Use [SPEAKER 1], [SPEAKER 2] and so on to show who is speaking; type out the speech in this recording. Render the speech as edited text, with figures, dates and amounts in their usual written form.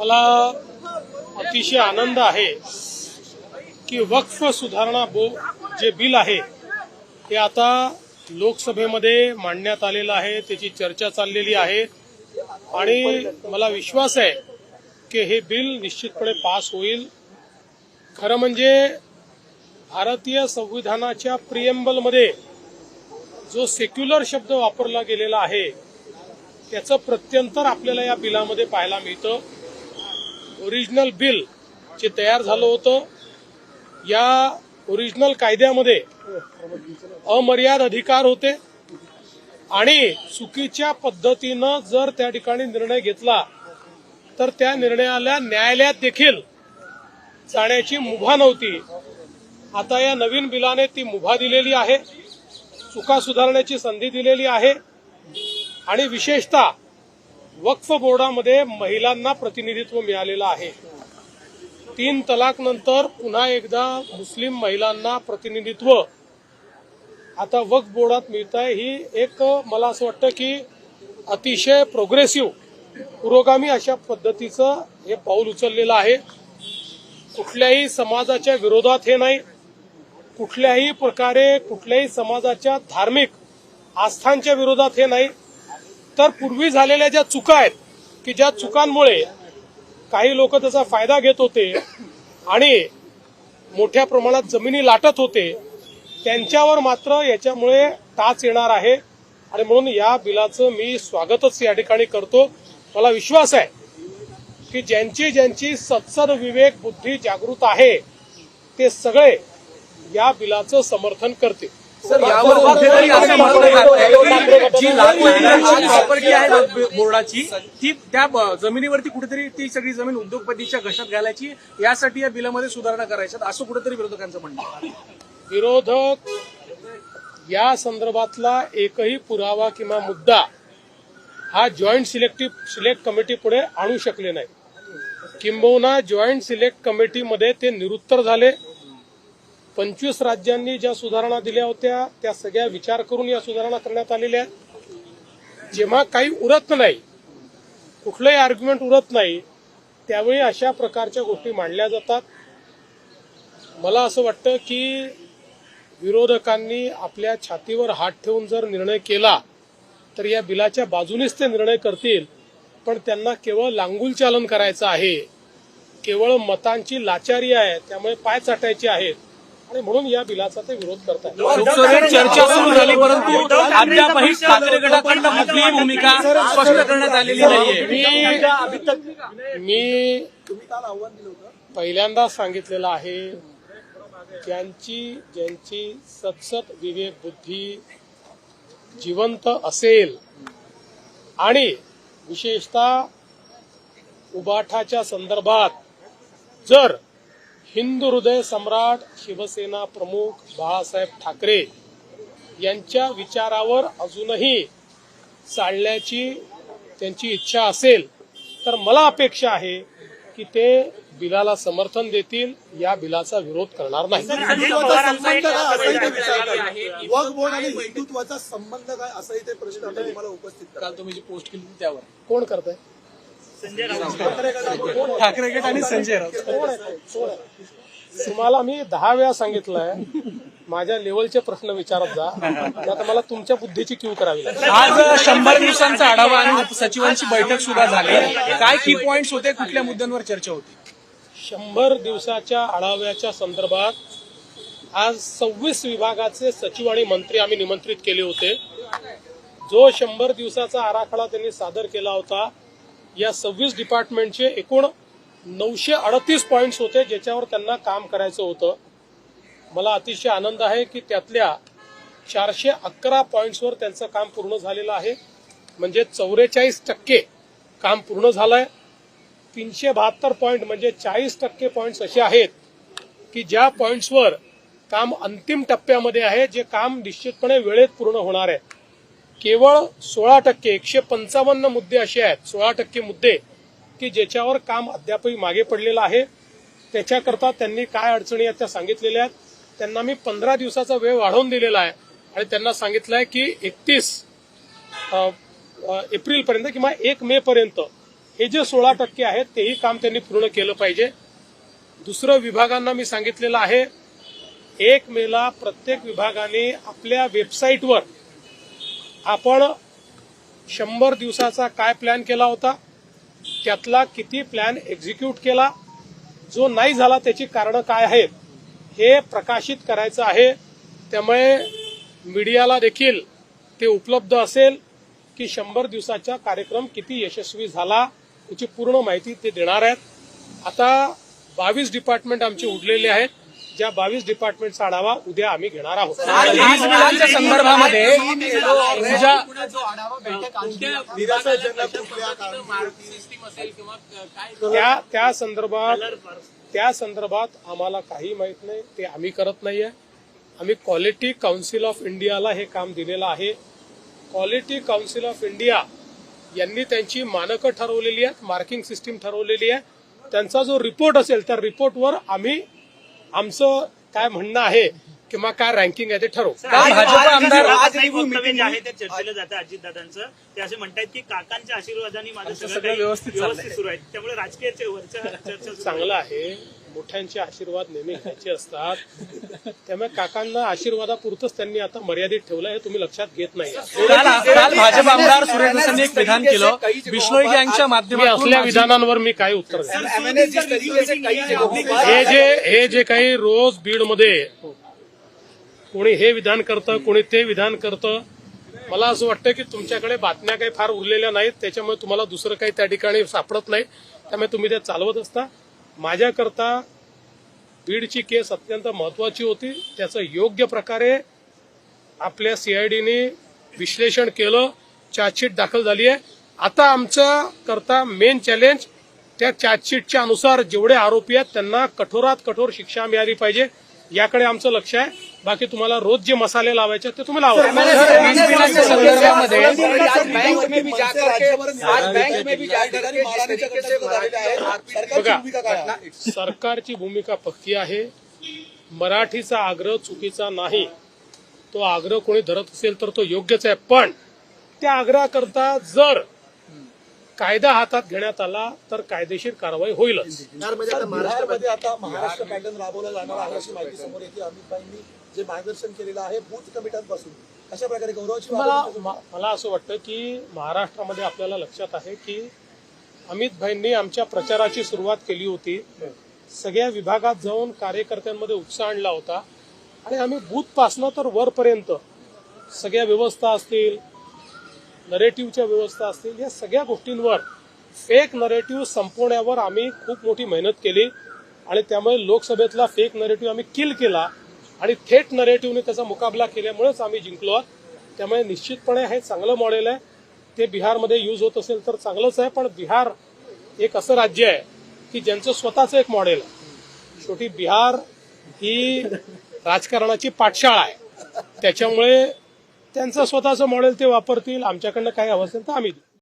[SPEAKER 1] मला अतिशय आनंद आहे की वक्फ सुधारणा जे बिल आहे ते आता लोकसभेमध्ये मांडण्यात आलेलं आहे, त्याची चर्चा चाललेली आहे आणि मला विश्वास आहे की हे बिल निश्चितपणे पास होईल. खरं म्हणजे भारतीय संविधानाच्या प्रिएम्बलमध्ये जो सेक्युलर शब्द वापरला गेलेला आहे त्याचं प्रत्यंतर आपल्याला या बिलामध्ये पाहायला मिळतं. ओरिजिनल बिल जे तयार झालं होतं या ओरिजिनल कायद्यामध्ये अमर्याद अधिकार होते आणि चुकीच्या पद्धतीनं जर त्या ठिकाणी निर्णय घेतला तर त्या निर्णयाला न्यायालयात देखील जाण्याची मुभा नव्हती. आता या नवीन बिलाने ती मुभा दिलेली आहे, चुका सुधारण्याची संधी दिलेली आहे आणि विशेषतः वक्फ बोर्डामध्ये महिलांना प्रतिनिधित्व मिळालेलं आहे. 3 तलाक नंतर पुन्हा एकदा मुस्लिम महिलांना प्रतिनिधित्व आता वक्फ बोर्डात मिळत आहे. ही एक मला असं वाटतं की अतिशय प्रोग्रेसिव्ह पुरोगामी अशा पद्धतीचं हे पाऊल उचललेलं आहे. कुठल्याही समाजाच्या विरोधात हे नाही, कुठल्याही प्रकारे कुठल्याही समाजाच्या धार्मिक आस्थांच्या विरोधात हे नाही, तर पूर्वी झालेल्या ज्या चुका आहेत की ज्या चुकांमुळे काही लोक त्याचा फायदा घेत होते आणि मोठ्या प्रमाणात जमिनी लाटत होते त्यांच्यावर मात्र याच्यामुळे टाच येणार आहे आणि म्हणून या बिलाचं मी स्वागतच या ठिकाणी करतो. मला विश्वास आहे की ज्यांची ज्यांची सत्सद विवेक बुद्धी जागृत आहे ते सगळे या बिलाचं समर्थन करते.
[SPEAKER 2] सर, यावर कुठेतरी असं म्हटलं जातंय की जी लाखो प्रॉपर्टी आहे बोर्डाची ती त्या जमिनीवरती कुठेतरी ती सगळी जमीन उद्योगपतीच्या घशात घालायची, यासाठी या बिलामध्ये सुधारणा करायच्यात असं कुठेतरी विरोधकांचं म्हणणं आहे.
[SPEAKER 1] विरोधक या संदर्भातला एकही पुरावा किंवा मुद्दा हा जॉईंट सिलेक्ट कमिटी पुढे आणू शकले नाही. किंबहुना जॉईंट सिलेक्ट कमिटीमध्ये ते निरुत्तर झाले. 25 राज्यांनी ज्या सुधारणा दिल्या होत्या त्या सगळ्या विचार करून या सुधारणा करण्यात आलेल्या आहेत. जेव्हा काही उरत नाही, कुठलंही आर्ग्युमेंट उरत नाही, त्यावेळी अशा प्रकारच्या गोष्टी मांडल्या जातात. मला असं वाटतं की विरोधकांनी आपल्या छातीवर हात ठेवून जर निर्णय केला तर या बिलाच्या बाजूनेच ते निर्णय करतील, पण त्यांना केवळ लांगुल चालन करायचं आहे, केवळ मतांची लाचारी आहे, त्यामुळे पाय चाटायचे आहेत आणि म्हणून या बिलाचा ते विरोध करतात.
[SPEAKER 2] लोकसभेत चर्चा सुरू झाली परंतु अद्यापही ठाकरे गटाकडून कुठलीही भूमिका स्पष्ट करण्यात आलेली नाहीये.
[SPEAKER 1] मी पहिल्यांदा सांगितलेलं आहे ज्यांची सत्सद विवेक बुद्धी जिवंत असेल आणि विशेषतः उबाठाच्या संदर्भात जर हिंदू हृदय सम्राट शिवसेना प्रमुख बाळासाहेब ठाकरे यांच्या विचारावर अजूनही चालण्याची त्यांची इच्छा असेल तर मला अपेक्षा आहे की ते बिलाला समर्थन देतील, या बिलाचा विरोध करणार नाही.
[SPEAKER 3] वक्फ बोर्ड आणि हिंदुत्वाचा संबंध काय असाही ते प्रश्न आता तुम्हाला उपस्थित करा.
[SPEAKER 2] काल तुम्ही जी पोस्ट केली त्यावर
[SPEAKER 1] कोण करताय?
[SPEAKER 2] ठाकरे गट आणि संजय राऊत.
[SPEAKER 1] तुम्हाला मी 10 वेळा सांगितलंय माझ्या लेवलचे प्रश्न विचारत जा, आता मला तुमच्या बुद्धीची क्यू करावी लागेल.
[SPEAKER 2] आज 100 दिवसांचा आढावा आणि सचिवांची बैठक सुद्धा झाली. काय की पॉइंट्स होते, कुठल्या मुद्द्यांवर चर्चा होती?
[SPEAKER 1] 100 दिवसाच्या आढाव्याच्या संदर्भात आज 26 विभागाचे सचिव आणि मंत्री आम्ही निमंत्रित केले होते. जो 100 दिवसाचा आराखडा त्यांनी सादर केला होता या 26 डिपार्टमेंटचे एकूण 938 पॉइंट्स होते ज्याच्यावर त्यांना काम करायचं होतं. मला अतिशय आनंद आहे की त्यातल्या 411 पॉइंट्सवर त्यांचं काम पूर्ण झालेलं आहे, म्हणजे 44% काम पूर्ण झालंय. 372 पॉइंट म्हणजे 40% पॉइंट्स असे आहेत की ज्या पॉइंट्सवर काम अंतिम टप्प्यामध्ये आहे, जे काम निश्चितपणे वेळेत पूर्ण होणार आहे. केवळ 16% 155 मुद्दे असे आहेत, 16% मुद्दे की ज्याच्यावर काम अद्यापही मागे पडलेलं आहे. त्याच्याकरता त्यांनी काय अडचणी आहेत त्या सांगितलेल्या आहेत. त्यांना मी 15 दिवसाचा वेळ वाढवून दिलेला आहे आणि त्यांना सांगितलं आहे की 31 एप्रिलपर्यंत किंवा 1 मे पर्यंत हे जे 16% आहेत तेही काम त्यांनी पूर्ण केलं पाहिजे. दुसरं, विभागांना मी सांगितलेलं आहे 1 मेला प्रत्येक विभागाने आपल्या वेबसाईटवर आपण 100 दिवसाचा काय प्लॅन केला होता, त्यातला किती प्लॅन एक्झिक्यूट केला, जो नाही झाला त्याची कारणं काय आहेत हे प्रकाशित करायचं आहे. त्यामुळे मीडियाला देखील ते उपलब्ध असेल की 100 दिवसाचा कार्यक्रम किती यशस्वी झाला याची पूर्ण माहिती ते देणार आहेत. आता 22 डिपार्टमेंट आमचे उरलेले आहेत, ज्या 22 डिपार्टमेंटचा आढावा उद्या आम्ही घेणार आहोत.
[SPEAKER 2] वीज बिलांच्या संदर्भामध्ये
[SPEAKER 1] त्या संदर्भात आम्हाला काही माहित नाही, ते आम्ही करत नाहीये. आम्ही क्वालिटी काउन्सिल ऑफ इंडियाला हे काम दिलेलं आहे. क्वालिटी काउन्सिल ऑफ इंडिया यांनी त्यांची मानकं ठरवलेली आहेत, मार्किंग सिस्टीम ठरवलेली आहे. त्यांचा जो रिपोर्ट असेल त्या रिपोर्टवर आम्ही आमचं काय म्हणणं आहे किंवा काय रँकिंग आहे ते ठरवू.
[SPEAKER 2] भाजप आमदार
[SPEAKER 4] वक्तव्य जे आहे ते चर्चेलं जातं अजितदादांचं. ते असे म्हणतात की काकांच्या आशीर्वादाने माझं सगळं काही
[SPEAKER 2] व्यवस्थित
[SPEAKER 4] सुरू आहे. त्यामुळे राजकीय वरच्या चर्चा सुरू
[SPEAKER 1] चांगलं आहे. मोठ्यांचे आशीर्वाद नेहमी घ्यायचे असतात. त्यामुळे काकांना आशीर्वादापुरतच त्यांनी आता मर्यादित ठेवलं हे तुम्ही लक्षात घेत नाही.
[SPEAKER 2] काल भाजप आमदार सुरेश दसांनी एक विधान केलं, बिश्नोई गँगच्या माध्यमातून
[SPEAKER 1] असल्या विधानांवर मी काय उत्तर द्याल. हे जे काही रोज बीडमध्ये कोणी हे विधान करतं, कोणी ते विधान करतं, मला असं वाटतं की तुमच्याकडे बातम्या काही फार उरलेल्या नाहीत, त्याच्यामुळे तुम्हाला दुसरं काही त्या ठिकाणी सापडत नाही, त्यामुळे तुम्ही ते चालवत असता. माझ्याकरता बीडची केस अत्यंत महत्वाची होती. त्याचं योग्य प्रकारे आपल्या सीआयडीने विश्लेषण केलं, चार्जशीट दाखल झाली आहे. आता आमचं करता मेन चॅलेंज त्या चार्जशीटच्या अनुसार जेवढे आरोपी आहेत त्यांना कठोरात कठोर शिक्षा मिळाली पाहिजे, याकडे आमचं लक्ष आहे. बाकी तुम्हाला रोज जे मसाले लावायचे ते तुम्ही लावा. बघा, सरकारची भूमिका पक्की आहे. मराठीचा आग्रह चुकीचा नाही, तो आग्रह कोणी धरत असेल तर तो योग्यच आहे. पण त्या आग्रहाकरता जर कायदा हातात घेण्यात आला तर कायदेशीर कारवाई होईलच.
[SPEAKER 3] महाराष्ट्रामध्ये आता महाराष्ट्र पॅटर्न राबवला जाणार आहे अशी माहिती समोर येते. अमित भाईंनी जे मार्गदर्शन केलेलं आहे बूथ कमिट्यांपासून, अशा प्रकारे गौरवाची
[SPEAKER 1] मला असं वाटतं की महाराष्ट्रामध्ये आपल्याला लक्षात आहे की अमित भाईंनी आमच्या प्रचाराची सुरुवात केली होती. सगळ्या विभागात जाऊन कार्यकर्त्यांमध्ये उत्साह आणला होता आणि आम्ही बूथपासनं तर वरपर्यंत सगळ्या व्यवस्था असतील, नरेटिव्हच्या व्यवस्था असतील, या सगळ्या गोष्टींवर फेक नरेटिव्ह संपवण्यावर आम्ही खूप मोठी मेहनत केली आणि त्यामुळे लोकसभेतला फेक नरेटिव्ह आम्ही किल केला आणि थेट नरेटिव्हने त्याचा मुकाबला केल्यामुळेच आम्ही जिंकलो. त्यामुळे निश्चितपणे हे चांगलं मॉडेल आहे. ते बिहारमध्ये यूज होत असेल तर चांगलंच आहे, पण बिहार एक असं राज्य आहे की ज्यांचं स्वतःचं एक मॉडेल आहे. शेवटी बिहार ही राजकारणाची पाठशाळा आहे, त्याच्यामुळे त्यांचं स्वतःचं मॉडेल ते वापरतील. आमच्याकडनं काही हवं असेल तर आम्ही